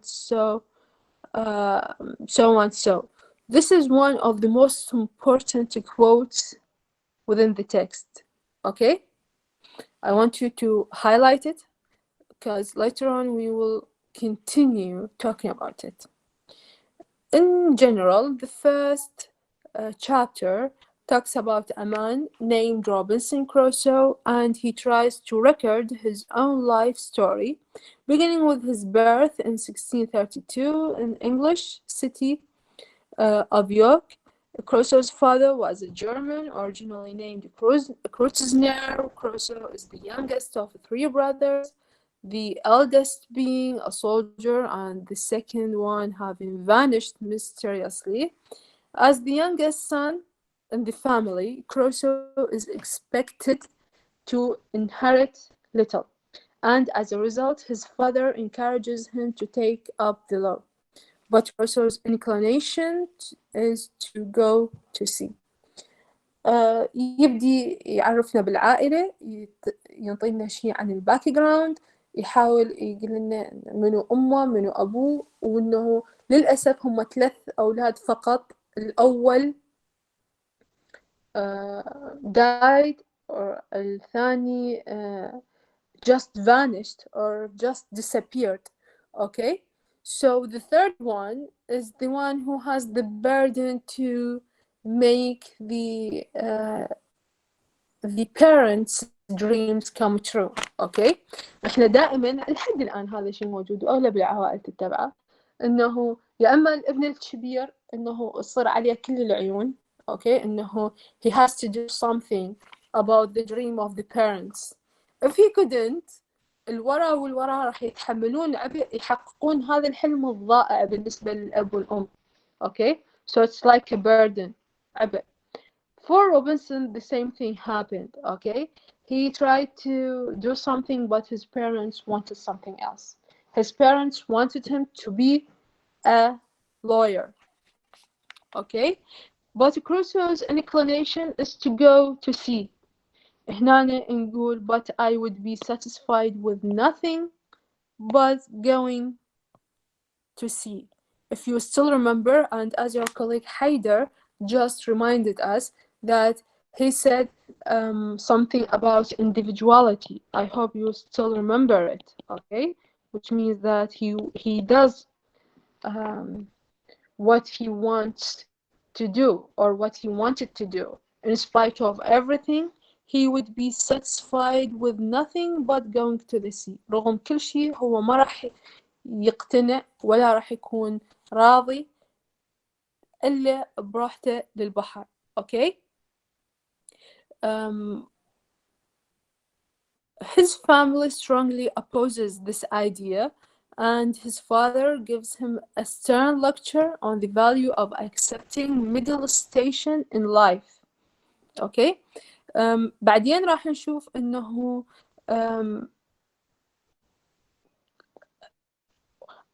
so on. So this is one of the most important quotes within the text. Okay, I want you to highlight it because later on we will continue talking about it. In general, the first chapter talks about a man named Robinson Crusoe, and he tries to record his own life story, beginning with his birth in 1632 in English city of York. Crusoe's father was a German, originally named Kreutzner. Crusoe is the youngest of three brothers, the eldest being a soldier and the second one having vanished mysteriously. As the youngest son in the family, Crusoe is expected to inherit little, and as a result, his father encourages him to take up the law. But Crusoe's inclination is to go to sea. يبدي يعرفنا بالعائلة، ينطينا شيء عن الباك جراوند، يحاول يقول لنا منو أمه منو أبوه، وإنه للأسف هم 3 أولاد فقط. الأول died or الثاني just vanished or just disappeared. Okay, so the third one is the one who has the burden to make the parents' dreams come true. Okay, احنا دائما لحد الآن هذا الشيء موجود وأغلب العوائل تتبعه، إنه يا إما الابن الكبير إنه يصير عليه كل العيون. Okay, إنه he has to do something about the dream of the parents. If he couldn't, الورا والورا راح يتحملون عبء يحققون هذا الحلم الضائع بالنسبة للأب والأم. Okay, so it's like a burden، عبء. For Robinson, the same thing happened. Okay, he tried to do something, but his parents wanted something else. His parents wanted him to be a lawyer. Okay, but Crusoe's inclination is to go to sea. هنا نقول but I would be satisfied with nothing but going to sea. If you still remember, and as your colleague Haider just reminded us, that he said something about individuality. I hope you still remember it. Okay, which means that he does what he wants to do or what he wanted to do. In spite of everything, he would be satisfied with nothing but going to the sea. رغم كل شيء هو ما راح يقتنع ولا راح يكون راضي إلا براحته للبحر. Okay. His family strongly opposes this idea, and his father gives him a stern lecture on the value of accepting middle station in life. Okay. بعدين راح نشوف إنه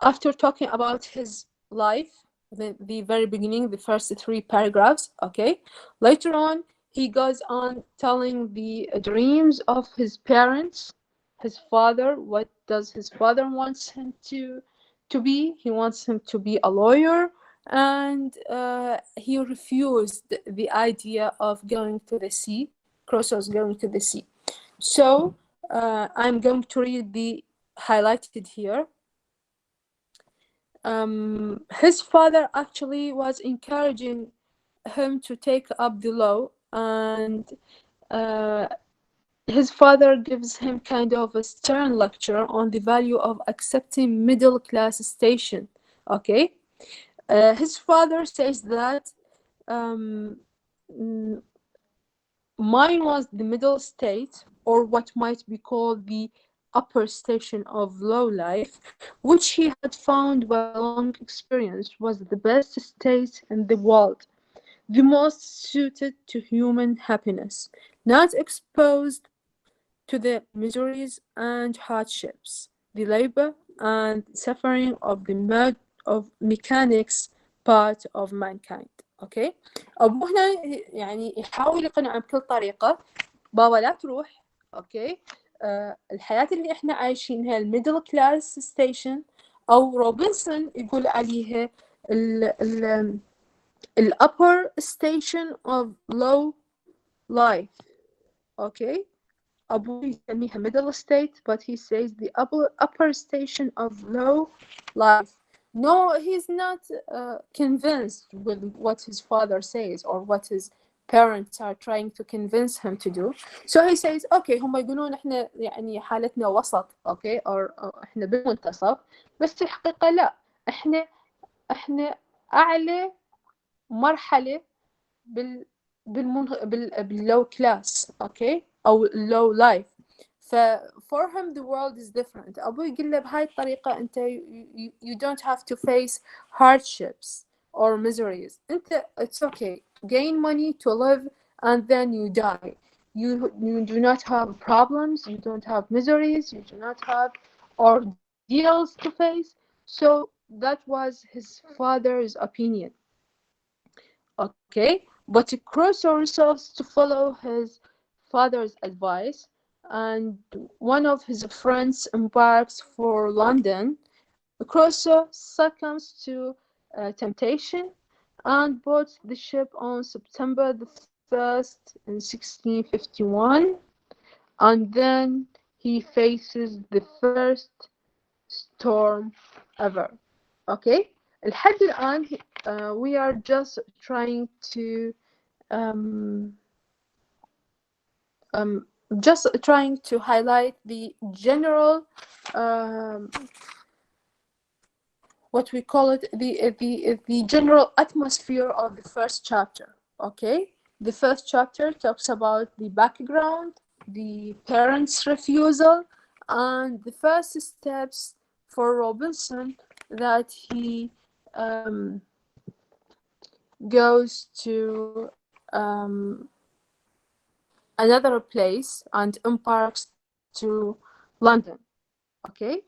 after talking about his life, the very beginning, the first 3 paragraphs, okay, later on he goes on telling the dreams of his parents, his father. What does his father wants him to be? He wants him to be a lawyer, and he refused the idea of going to the sea. Crusoe's going to the sea. So I'm going to read the highlighted here. His father actually was encouraging him to take up the law, and his father gives him kind of a stern lecture on the value of accepting middle class station. Okay, his father says that mine was the middle state, or what might be called the upper station of low life, which he had found by long experience was the best state in the world, the most suited to human happiness, not exposed to the miseries and hardships, the labor and suffering of the mud of mechanics part of mankind. Okay. أبوه هنا يعني يحاول يقنعه بكل طريقة، بابا لا تروح. اوكي. الحياة اللي احنا عايشينها الميدل كلاس ستيشن أو روبنسون يقول عليها ال upper station of low life. Okay, أبوه يسميها middle state, but he says the upper station of low life. No, he's not convinced with what his father says or what his parents are trying to convince him to do. So he says, okay, هم يقولون احنا يعني حالتنا وسط, okay, or احنا بالمنتصف, بس في الحقيقة لا, احنا أعلى مرحلة بالlow class, okay, أو low life. For him the world is different. أبوي يقول له بهاي الطريقة أنت you don't have to face hardships or miseries. أنت it's okay, gain money to live and then you die. You do not have problems, you don't have miseries, you do not have ordeals to face. So that was his father's opinion. Okay, but Crusoe resolves to follow his father's advice, and one of his friends embarks for London. Crusoe succumbs to temptation and boards the ship on September the 1st in 1651, and then he faces the first storm ever. Okay, لحد الآن we are just trying to highlight the general what we call it, the general atmosphere of the first chapter. Okay, the first chapter talks about the background, the parents' refusal, and the first steps for Robinson that he goes to another place and embarks to London. Okay,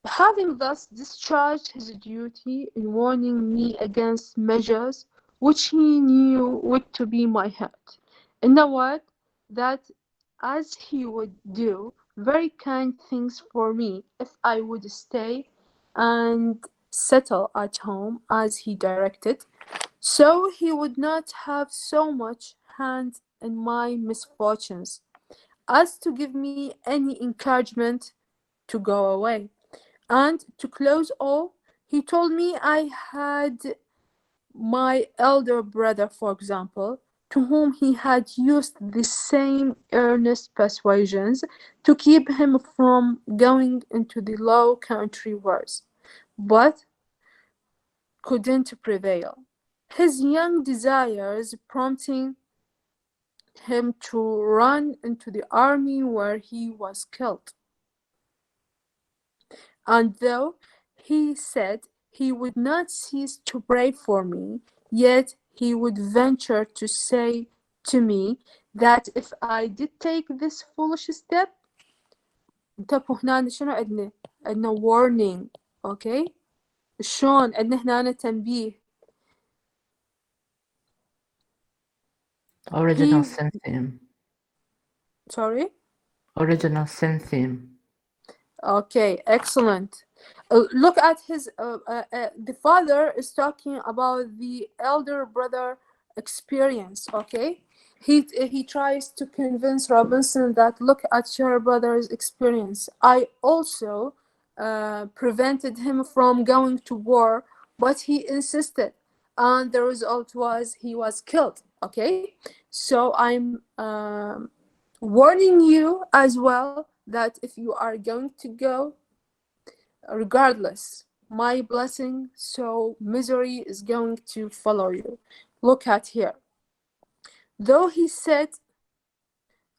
having thus discharged his duty in warning me against measures which he knew would to be my hurt. In a word, that as he would do very kind things for me if I would stay and settle at home as he directed, so he would not have so much hand in my misfortunes as to give me any encouragement to go away. And to close all, he told me I had my elder brother, for example, to whom he had used the same earnest persuasions to keep him from going into the Low Country wars, but couldn't prevail, his young desires prompting him to run into the army where he was killed. And though he said he would not cease to pray for me, yet he would venture to say to me that if I did take this foolish step, انتبهوا هنا شنو عندنا warning, okay, شلون عندنا هنا تنبيه. Original sin theme. Sorry? Original sin theme. Okay, excellent. Look at his the father is talking about the elder brother experience. Okay, he tries to convince Robinson that look at your brother's experience. I also prevented him from going to war, but he insisted, and the result was he was killed. Okay, so I'm warning you as well that if you are going to go, regardless, my blessing, so misery is going to follow you. Look at here. Though he said,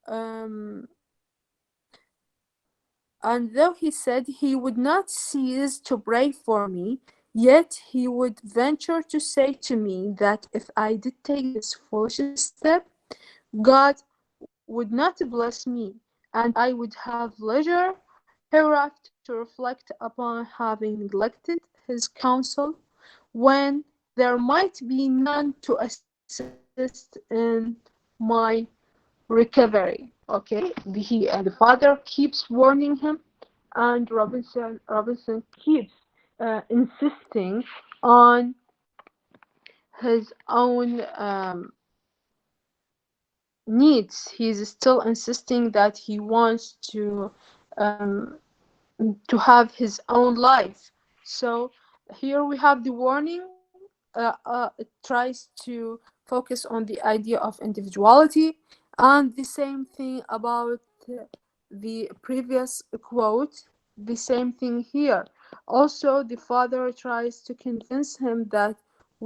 and though he said he would not cease to pray for me, yet he would venture to say to me that if I did take this foolish step, God would not bless me, and I would have leisure hereafter to reflect upon having neglected his counsel, when there might be none to assist in my recovery. Okay, the father keeps warning him, and Robinson keeps insisting on his own needs. He's still insisting that he wants to have his own life. So here we have the warning. It tries to focus on the idea of individuality, and the same thing about the previous quote, the same thing here. Also, the father tries to convince him that,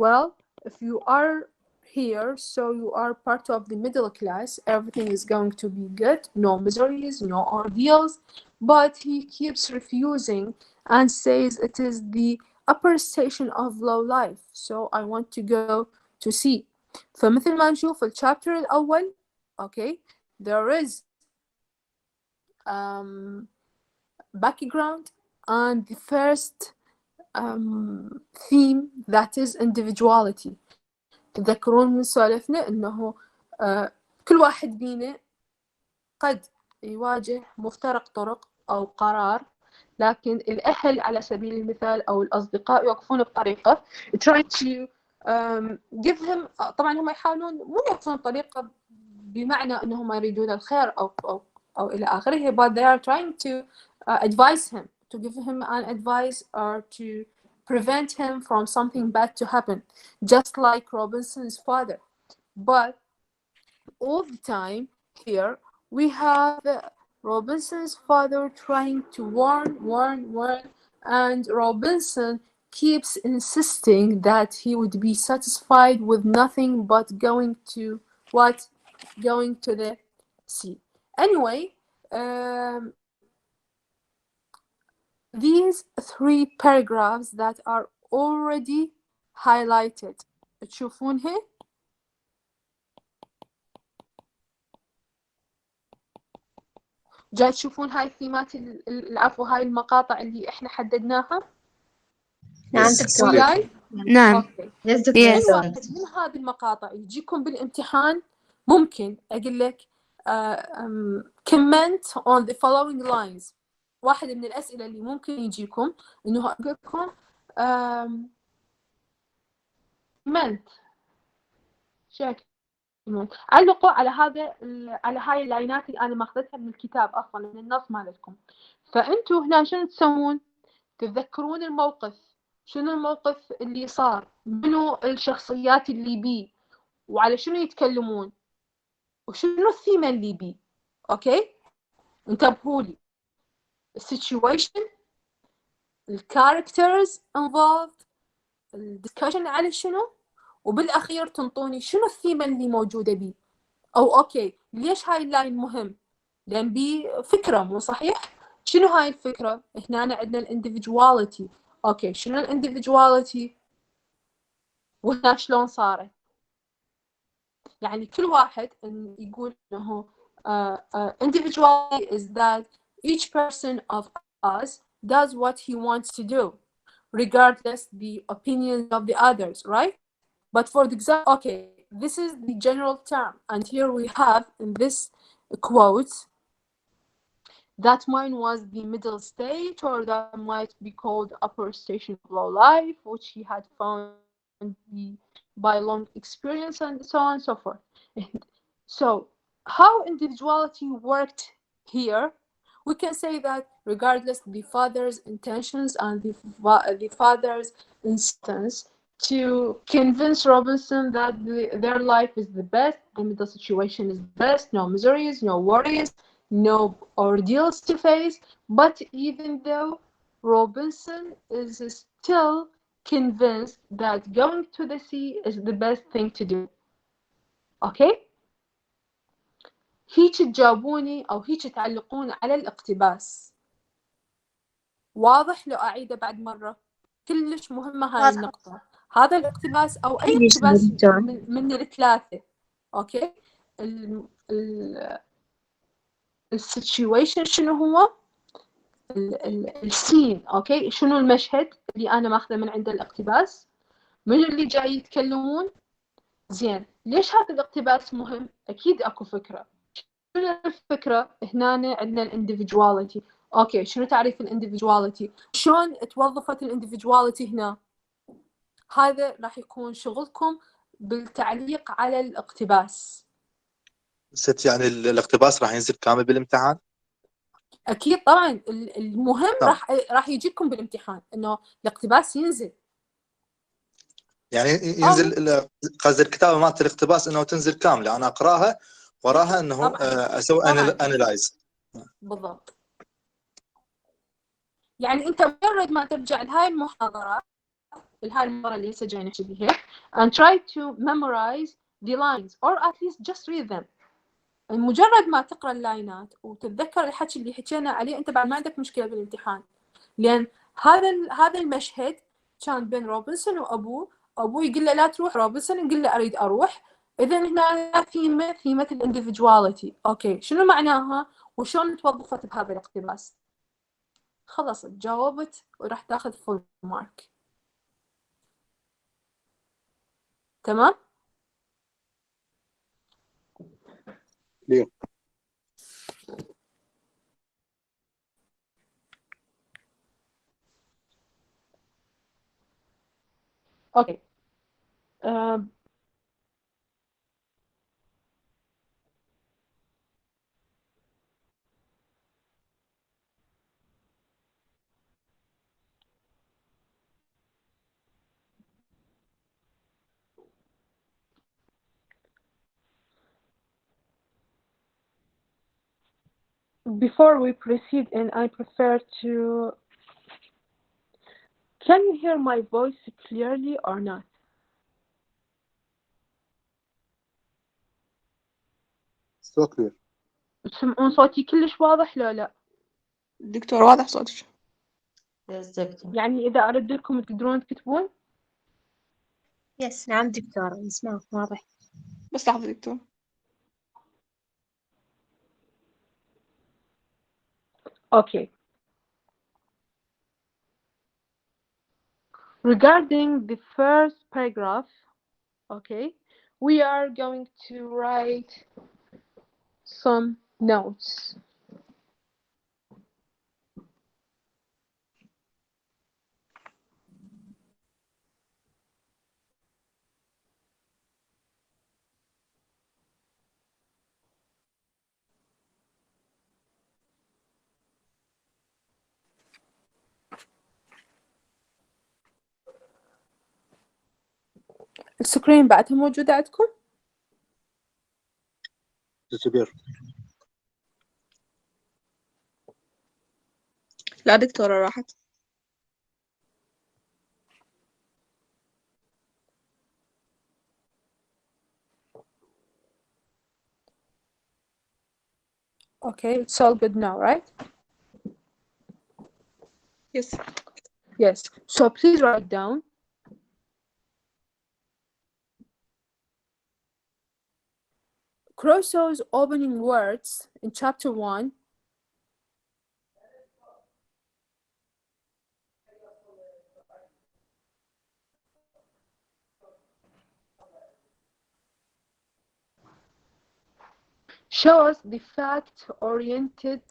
well, if you are here, so you are part of the middle class, everything is going to be good, no miseries, no ordeals. But he keeps refusing and says it is the upper station of low life, so I want to go to see. فمثل ما نشوف الشابتر الأول okay there is background and the first theme that is individuality. تذكرون من سالفنا إنه كل واحد بينا قد يواجه مفترق طرق أو قرار، لكن الأهل على سبيل المثال أو الأصدقاء يوقفون بطريقة try to give him. طبعا هم يحاولون مو يوقفون بطريقة بمعنى أنهم يريدون الخير أو إلى آخره, but they are trying to advise him, to give him an advice or to prevent him from something bad to happen, just like Robinson's father. But all the time here we have Robinson's father trying to warn, and Robinson keeps insisting that he would be satisfied with nothing but going to the sea. Anyway, these three paragraphs that are already highlighted, تشوفونها؟ جاي تشوفون هاي الثيمات العفو هاي المقاطع اللي احنا حددناها؟ نعم دكتور. نعم. اوكي. يس دكتور. كل واحد من هذه المقاطع يجيكم بالامتحان ممكن اقول لك comment on the following lines. واحد من الاسئله اللي ممكن يجيكم انه اقول لكم comment شكل علقوا على هاي اللاينات اللي انا ماخذتها من الكتاب اصلا من النص مالتكم. فانتوا هنا شنو تسوون؟ تتذكرون الموقف، شنو الموقف اللي صار، منو الشخصيات اللي بيه، وعلى شنو يتكلمون، وشنو الثيمة اللي بيه. اوكي انتبهوا لي، السيتويشن، الكاركترز involved، الدسكشن على شنو، وبالاخير تنطوني شنو الثيمة اللي موجودة بيه. او اوكي ليش هاي اللاين مهم؟ لان بيه فكرة مو صحيح؟ شنو هاي الفكرة؟ هنا عندنا الانديفيدواليتي. اوكي شنو الانديفيدواليتي وهنا شلون صارت؟ يعني كل واحد يقول انه individuality is that each person of us does what he wants to do regardless the opinions of the others, right? But for example, okay, this is the general term, and here we have in this quote that mine was the middle stage, or that might be called upper station of low life, which he had found by long experience, and so on and so forth. So how individuality worked here, we can say that regardless the father's intentions and the father's insistence to convince Robinson that their life is the best, the middle situation is the best, no miseries, no worries, no ordeals to face. But even though Robinson is still convinced that going to the sea is the best thing to do. Okay? هيك تجاوبوني أو هيك تعلقون على الاقتباس. واضح لو أعيده بعد مرة؟ كلش مهمة هاي النقطة. هذا الاقتباس أو أي اقتباس من الثلاثة. أوكي؟ السيتويشن شنو هو؟ السين. أوكي؟ شنو المشهد اللي أنا ماخذه من عند الاقتباس؟ من اللي جاي يتكلمون؟ زين ليش هذا الاقتباس مهم؟ أكيد أكو فكرة. شنو الفكرة؟ هنا عندنا الانديفيدواليتي. أوكي، شنو تعريف الانديفيدواليتي؟ شلون توظفت الانديفيدواليتي هنا؟ هذا راح يكون شغلكم بالتعليق على الاقتباس. ست يعني الاقتباس راح ينزل كامل بالامتحان؟ أكيد طبعا، المهم طبعا. راح يجيكم بالامتحان إنه الاقتباس ينزل. يعني ينزل قصد الكتابة مالت الاقتباس انه تنزل كاملة انا اقراها وراها انه طبعاً. اسوي طبعاً. انالايز. بالضبط. يعني أنت مجرد ما ترجع لهاي المحاضرة اللي هسه جاي نحكي بيها and try to memorize the lines or at least just read them. مجرد ما تقرأ اللاينات وتتذكر الحكي اللي حكينا عليه أنت بعد ما عندك مشكلة بالامتحان، لأن هذا المشهد كان بين روبنسون وأبوه يقول له لا تروح، روبنسون يقول له أريد أروح. إذا هنا ثيمة الانديفيدواليتي. أوكي، شنو معناها وشلون توظفت بهذا الاقتباس؟ خلص تجاوبت وراح تاخذ فول مارك. تمام؟ ليه؟ أوكي. Before we proceed, and I prefer to... Can you hear my voice clearly or not? So clear. تسمعون صوتي كلش واضح لو لا؟ دكتور واضح صوتك. يعني إذا أرد لكم تقدرون تكتبون؟ يس نعم دكتورة نسمع واضح. بس لحظة دكتور. Okay. Regarding the first paragraph, okay, we are going to write some notes. السكرين بعدها موجودة عندكم؟ كبير. لا دكتورة راحت. Okay, it's all good now, right? Yes. Yes. So please write down. Crusoe's opening words in chapter 1 shows the fact-oriented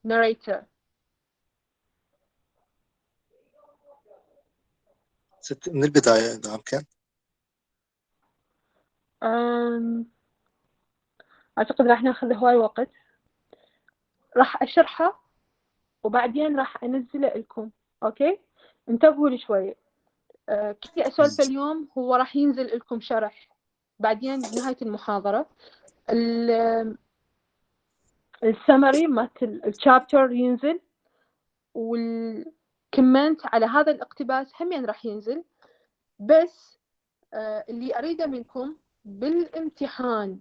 narrator. ست من البداية إذا أمكن. أعتقد راح ناخذ هواي وقت. راح أشرحه وبعدين راح أنزله لكم. أوكي؟ انتبهوا لي شوي. كل أسولف اليوم هو راح ينزل لكم شرح بعدين بنهاية المحاضرة. السمري مالت الشابتر ينزل، والكومنت على هذا الاقتباس همين راح ينزل. بس اللي أريده منكم بالامتحان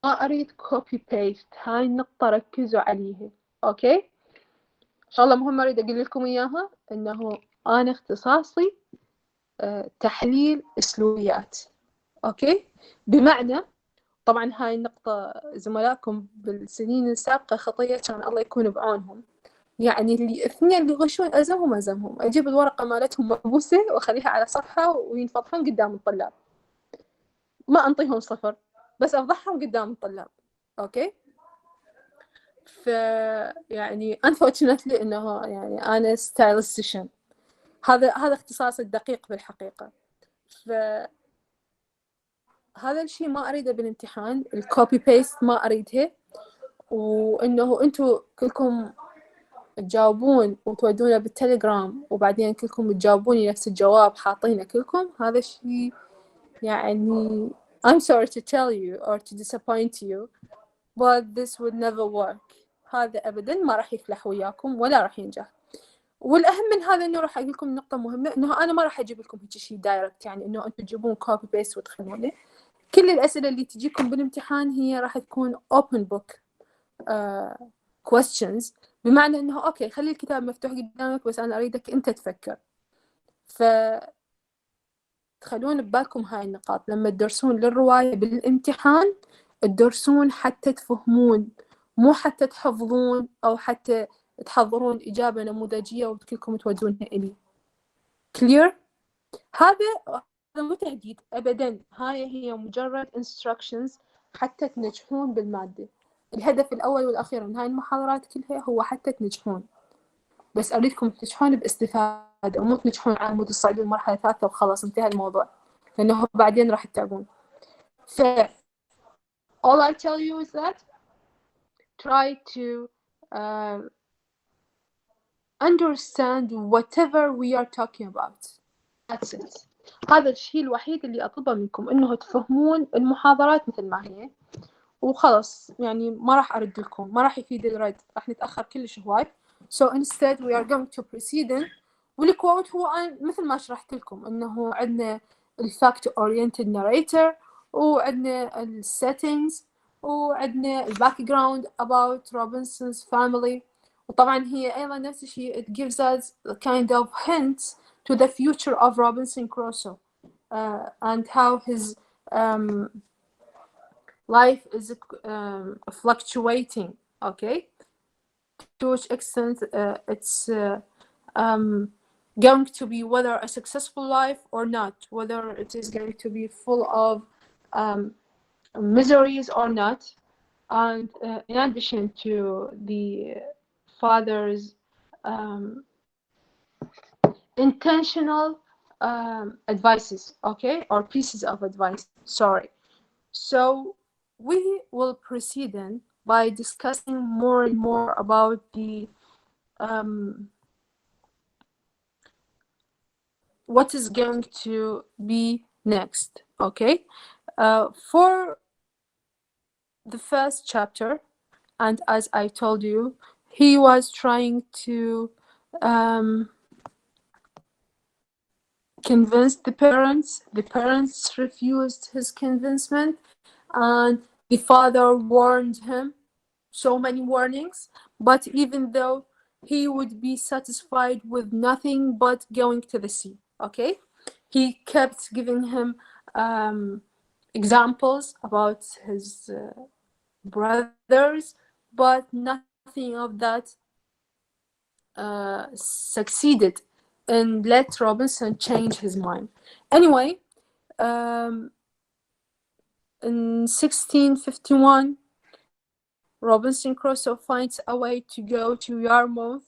ما أريد كوبي بيست. هاي النقطة ركزوا عليها. أوكي؟ إن شاء الله مهم أريد أقول لكم إياها إنه أنا اختصاصي تحليل أسلوبيات. أوكي؟ بمعنى طبعا هاي النقطة زملائكم بالسنين السابقة خطية كان الله يكون بعونهم. يعني اللي اثنين اللي يغشون أزمهم أجيب الورقة مالتهم مكبوسة وأخليها على صفحة وينفضحون قدام الطلاب. ما أنطيهم صفر بس أفضحهم قدام الطلاب. أوكي؟ يعني unfortunately إنه يعني أنا statistician، هذا اختصاص الدقيق بالحقيقة. فهذا الشيء ما أريده بالامتحان، الكوبي بيست ما أريدها، وإنه أنتوا كلكم تجاوبون وتودونه بالتليجرام وبعدين كلكم تجاوبوني نفس الجواب حاطينه كلكم. هذا الشيء يعني I'm sorry to tell you or to disappoint you but this would never work. هذا أبدا ما راح يفلح وياكم ولا راح ينجح. والأهم من هذا إنه راح أقول لكم نقطة مهمة، إنه أنا ما راح أجيب لكم هيك شيء دايركت، يعني إنه أنتم تجيبون كوبي بيست وتخلونه. كل الأسئلة اللي تجيكم بالامتحان هي راح تكون open book questions، بمعنى إنه أوكي خلي الكتاب مفتوح قدامك بس أنا أريدك أنت تفكر. تخلون ببالكم هاي النقاط لما تدرسون للرواية بالامتحان، تدرسون حتى تفهمون، مو حتى تحفظون أو حتى تحضرون إجابة نموذجية وكلكم تودونها إلي. clear؟ هذا مو تهديد أبدا، هاي هي مجرد instructions حتى تنجحون بالمادة. الهدف الأول والأخير من هاي المحاضرات كلها هو حتى تنجحون، بس أريدكم تنجحون باستفادة ومو تنجحون على مود الصعيد المرحلة الثالثة وخلاص انتهى الموضوع، لأنه بعدين راح تتعبون. all I tell you is that try to understand whatever we are talking about. That's it. هذا الشيء الوحيد اللي أطلبه منكم، إنه تفهمون المحاضرات مثل ما هي وخلاص. يعني ما راح أرد لكم، ما راح يفيد الرد، راح نتأخر كلش هواي. So instead we are going to proceed in. والكوت هو مثل ما شرحت لكم، إنه عندنا الفاكت oriented narrator وعندنا السيتنجز وعندنا الباك about Robinson's family. وطبعا هي أيضا نفس الشيء it gives us a kind of hints to the future of Robinson Crusoe and how his life is fluctuating, okay, to which extent it's going to be whether a successful life or not, whether it is going to be full of miseries or not. And in addition to the father's intentional advices, okay, or pieces of advice, sorry. So we will proceed then by discussing more and more about the what is going to be next, okay? For the first chapter, and as I told you, he was trying to convince the parents. The parents refused his convincement, and the father warned him, so many warnings, but even though he would be satisfied with nothing but going to the sea, okay? He kept giving him examples about his brothers, but nothing of that succeeded and let Robinson change his mind. Anyway, in 1651, Robinson Crusoe finds a way to go to Yarmouth,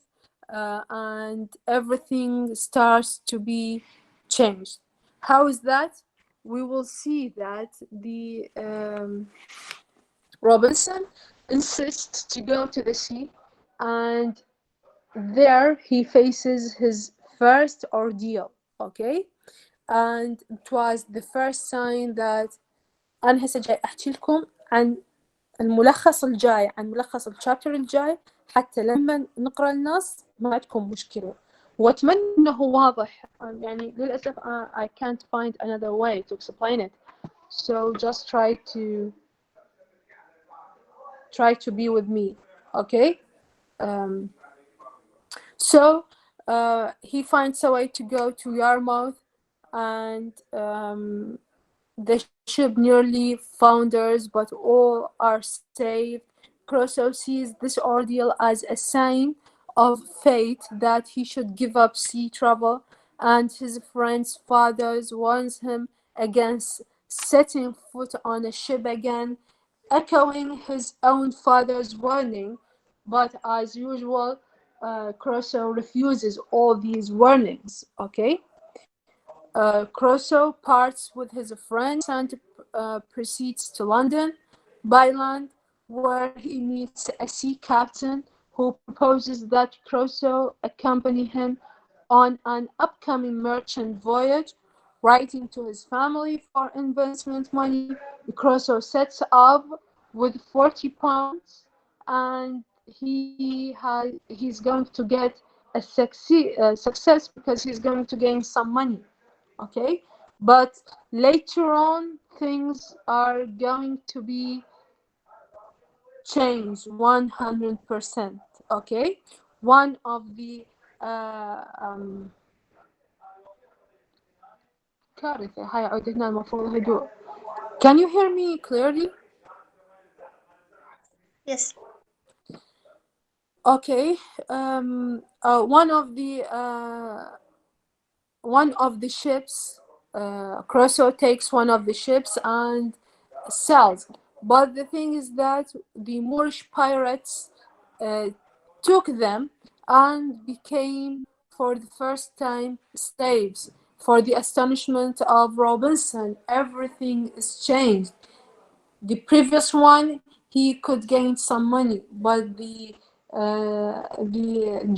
and everything starts to be changed. How is that? We will see that the Robinson insists to go to the sea, and there he faces his first ordeal, okay? And it was the first sign that أنا هسه جاي أحكي لكم عن الملخص الجاي، عن ملخص الشابتر الجاي، حتى لما نقرأ النص ما عندكم مشكلة، وأتمنى إنه واضح. يعني للأسف I can't find another way to explain it, so just try to be with me, okay? So he finds a way to go to Yarmouth, and the ship nearly founders, but all are saved. Crusoe sees this ordeal as a sign of fate that he should give up sea travel, and his friend's father warns him against setting foot on a ship again, echoing his own father's warning. but as usual, Crusoe refuses all these warnings. Okay. Crusoe parts with his friend and proceeds to London by land, where he meets a sea captain who proposes that Crusoe accompany him on an upcoming merchant voyage. Writing to his family for investment money, Crusoe sets up with £40, and he's going to get a success because he's going to gain some money. Okay, but later on things are going to be changed 100%. Okay, one of the كارثة. هاي عودتنا المفروض هدوء. Can you hear me clearly? Yes. Okay. One of the ships, Crusoe takes one of the ships and sells. But the thing is that the Moorish pirates took them and became, for the first time, slaves. For the astonishment of Robinson, everything is changed. The previous one, he could gain some money, but the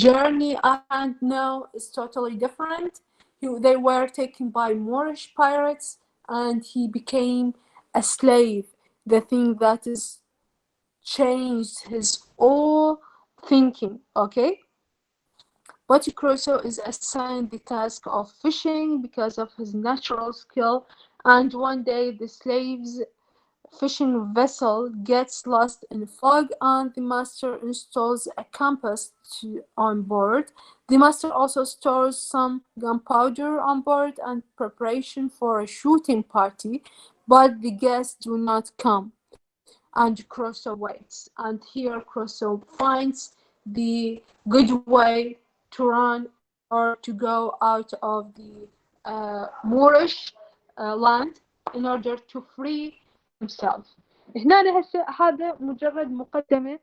journey and now is totally different. They were taken by Moorish pirates, and he became a slave. The thing that is changed his whole thinking. Okay. But Crusoe is assigned the task of fishing because of his natural skill, and one day the slaves fishing vessel gets lost in fog, and the master installs a compass on board. The master also stores some gunpowder on board and preparation for a shooting party, but the guests do not come, and Crusoe waits. And here Crusoe finds the good way to run or to go out of the Moorish land in order to free himself. هنا هسه هذا مجرد مقدمة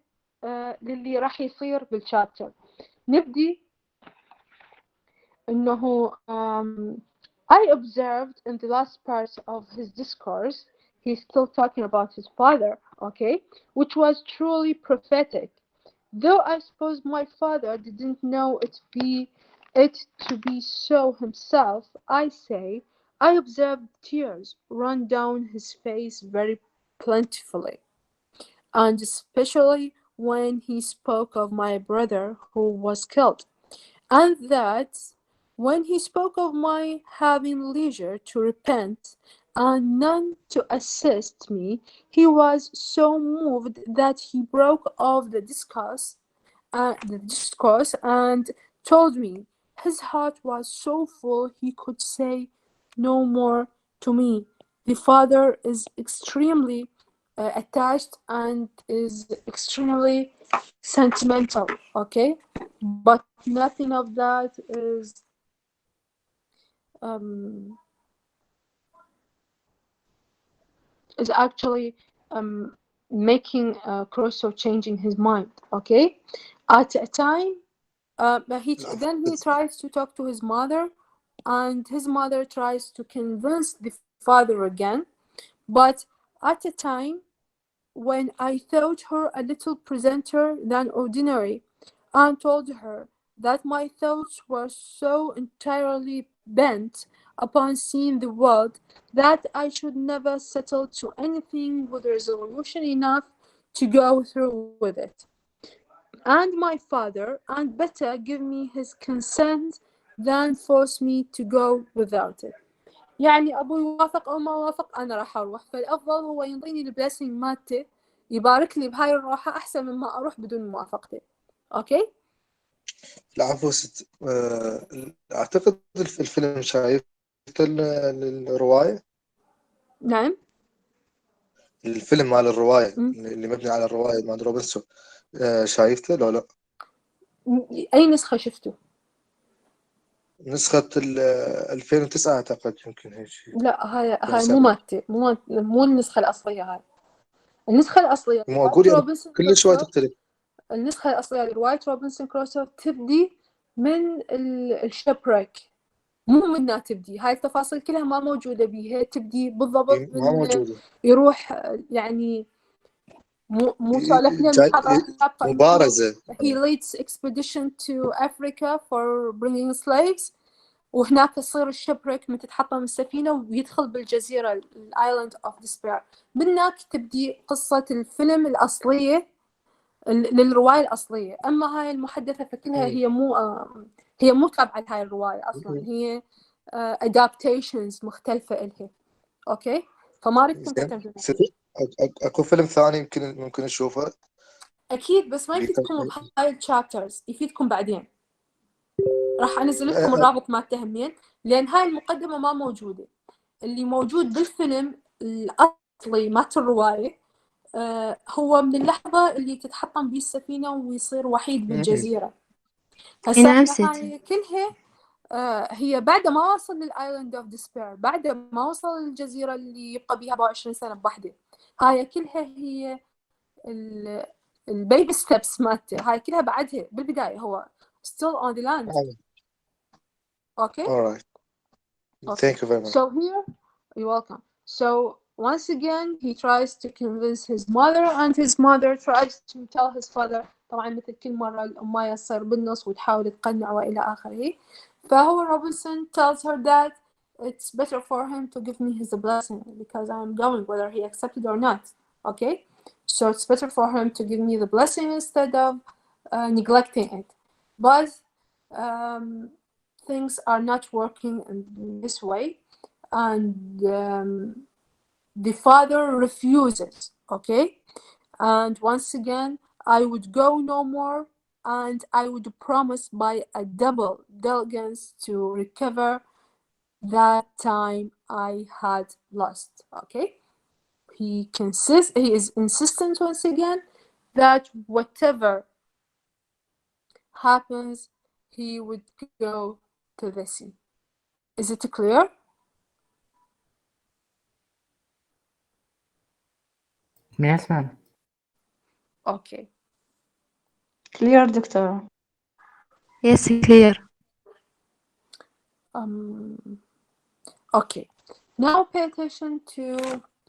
للي راح يصير بالشابتر. نبدي إنه I observed in the last part of his discourse, he's still talking about his father, okay, which was truly prophetic. Though I suppose my father didn't know it to be so himself, I say, I observed tears run down his face very plentifully, and especially when he spoke of my brother who was killed, and that when he spoke of my having leisure to repent and none to assist me, he was so moved that he broke off the discourse and told me his heart was so full he could say no more to me. The father is extremely attached and is extremely sentimental, okay? But nothing of that is actually making Crusoe changing his mind, okay? At a time, then he tries to talk to his mother, and his mother tries to convince the father again. But at a time when I thought her a little presenter than ordinary, and told her that my thoughts were so entirely bent upon seeing the world that I should never settle to anything with resolution enough to go through with it. And my father, and better give me his consent than force me to go without it. يعني أبوي يوافق أو ما وافق أنا راح أروح، فالأفضل هو ينطيني البلاسينج مالته، يبارك لي بهاي الروحة أحسن مما أروح بدون موافقته. أوكي؟ لا عفوا ست، أعتقد الفيلم شايفته الرواية. نعم. الفيلم مال الرواية اللي مبني على الرواية مال روبنسون، شايفته لو لا؟ أي نسخة شفته؟ نسخة 2009 أعتقد، يمكن هيك. لا هاي مو مالتي، مو النسخة الأصلية. هاي النسخة الأصلية مو أقول يعني كل شوي تختلف. النسخة الأصلية لرواية روبنسون كروسو تبدي من الشبرك، مو منها تبدي. هاي التفاصيل كلها ما موجودة بيها، تبدي بالضبط ما من موجوده. يروح يعني مو سالفنا المحاضرة السابقة مبارزه. he leads expedition to Africa for bringing slaves، وهناك يصير الشبرك متى تحطم السفينة ويدخل بالجزيرة الآيلاند أوف ديسبير. من هناك تبدي قصة الفيلم الأصلية للرواية الأصلية. أما هاي المحدثة فكلها هي مو تابعة لهاي الرواية أصلا، هي adaptations مختلفة إلها. أوكي، فما أريد ترجمة. اكو فيلم ثاني ممكن نشوفه. أكيد، بس ما يفيدكم بهاي الشابترز، يفيدكم بعدين. راح أنزل لكم الرابط مالته همين، لأن هاي المقدمة ما موجودة. اللي موجود بالفيلم الأصلي مالت الرواية هو من اللحظة اللي تتحطم بيه السفينة ويصير وحيد بالجزيرة. هسه هاي كلها هي بعد ما وصل للآيلاند أوف ديسبير، بعد ما وصل للجزيرة اللي يبقى بيها 24 سنة بوحده. هاي كلها هي البيبي ستيبس مالته، هاي كلها بعدها. بالبداية هو still on the land. Okay. All right. Okay. Thank you very much. So here, you're welcome. So once again, he tries to convince his mother, and his mother tries to tell his father. طبعا مثل كل مرة الأمية تصير بالنص وتحاول تقنعه وإلى آخره. فهو روبنسون tells her that it's better for him to give me his blessing because I'm going whether he accepted or not. Okay. So it's better for him to give me the blessing instead of neglecting it. But things are not working in this way, and the father refuses. Okay, and once again I would go no more, and I would promise by a double diligence to recover that time I had lost. Okay, he is insistent once again that whatever happens he would go to the sea. Is it clear? Yes, ma'am. Okay. clear دكتورة. Yes, clear. Okay. Now pay attention to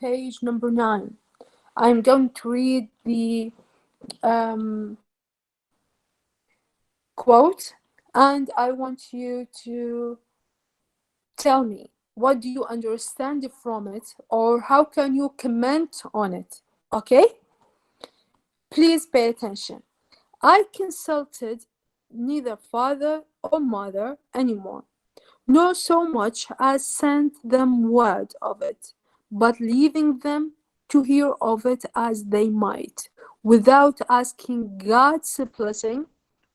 page number 9. I'm going to read the quote, and I want you to tell me what do you understand from it, or how can you comment on it. Okay? Please pay attention. I consulted neither father or mother anymore, nor so much as sent them word of it, but leaving them to hear of it as they might, without asking God's blessing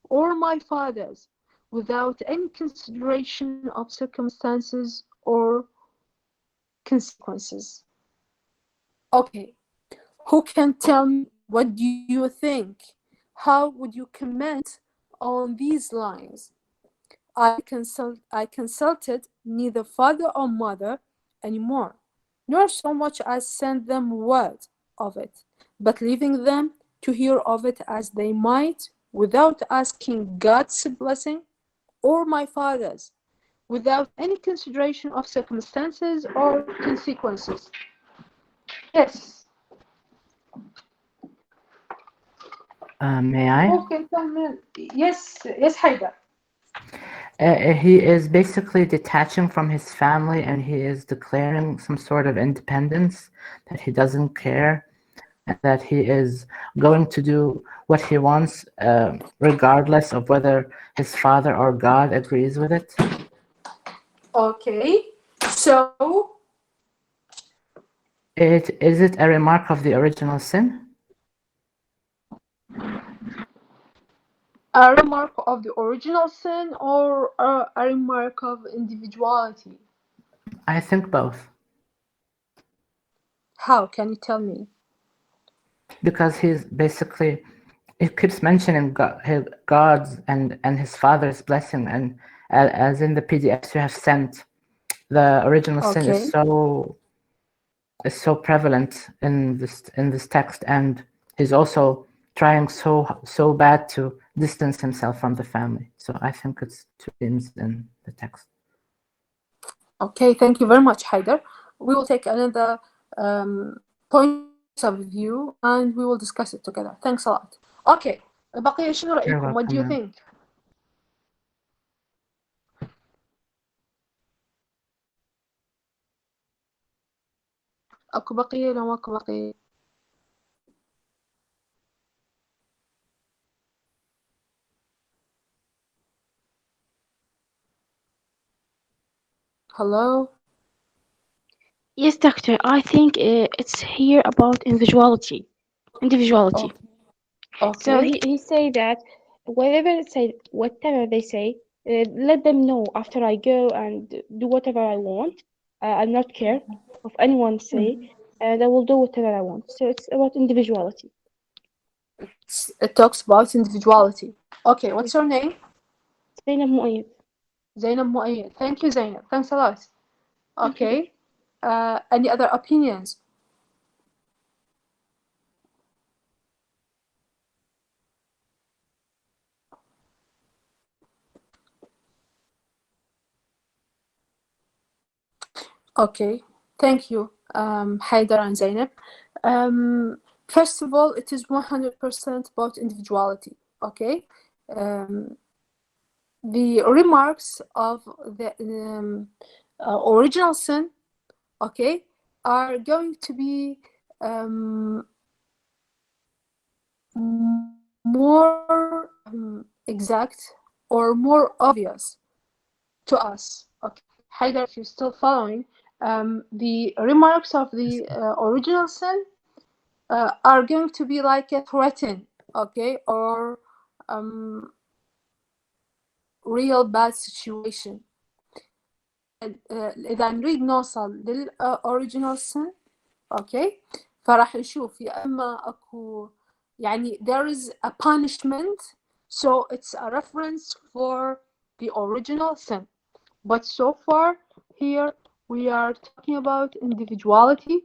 or my father's, without any consideration of circumstances or consequences. Okay, who can tell me what do you think? How would you comment on these lines? I consulted neither father or mother anymore, nor so much as sent them word of it, but leaving them to hear of it as they might, without asking God's blessing or my father's, without any consideration of circumstances or consequences. Yes. May I? Okay, tell me. Yes, Haida. He is basically detaching from his family, and he is declaring some sort of independence, that he doesn't care, and that he is going to do what he wants, regardless of whether his father or God agrees with it. Okay, so Is it a remark of the original sin? a remark of the original sin, or a remark of individuality? I think both. How? Can you tell me? Because he's basically, he keeps mentioning God's and his father's blessing, and as in the PDFs you have sent, the original sin is so prevalent in this text, and he's also trying so bad to distance himself from the family. So I think it's two themes in the text. Okay, thank you very much, Haider. We will take another point of view and we will discuss it together. Thanks a lot. Okay, بقية شنو رأيكم? What do you think? أكو بقية ولا ماكو بقية؟ Hello? Yes, doctor. I think it's here about individuality. Okay. So he say that whatever they say, let them know after I go and do whatever I want. I'll not care of anyone say, and I will do whatever I want. So it's about individuality. It talks about individuality. Okay, what's your name? زينب مؤيد. Zainab Muayyad. Thank you, Zainab. Thanks a lot. Okay. Any other opinions? Okay, thank you, Haider and Zainab. First of all, it is 100% about individuality, okay? The remarks of the original sin, okay, are going to be more exact or more obvious to us, okay? Haider, if you're still following, the remarks of the original sin are going to be like a threaten, okay, or real bad situation. إذا نريد نوصل للأوريجينال sin، okay، فراح نشوف يا إما أكو يعني there is a punishment, so it's a reference for the original sin. But so far here we are talking about individuality,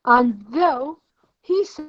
and though he said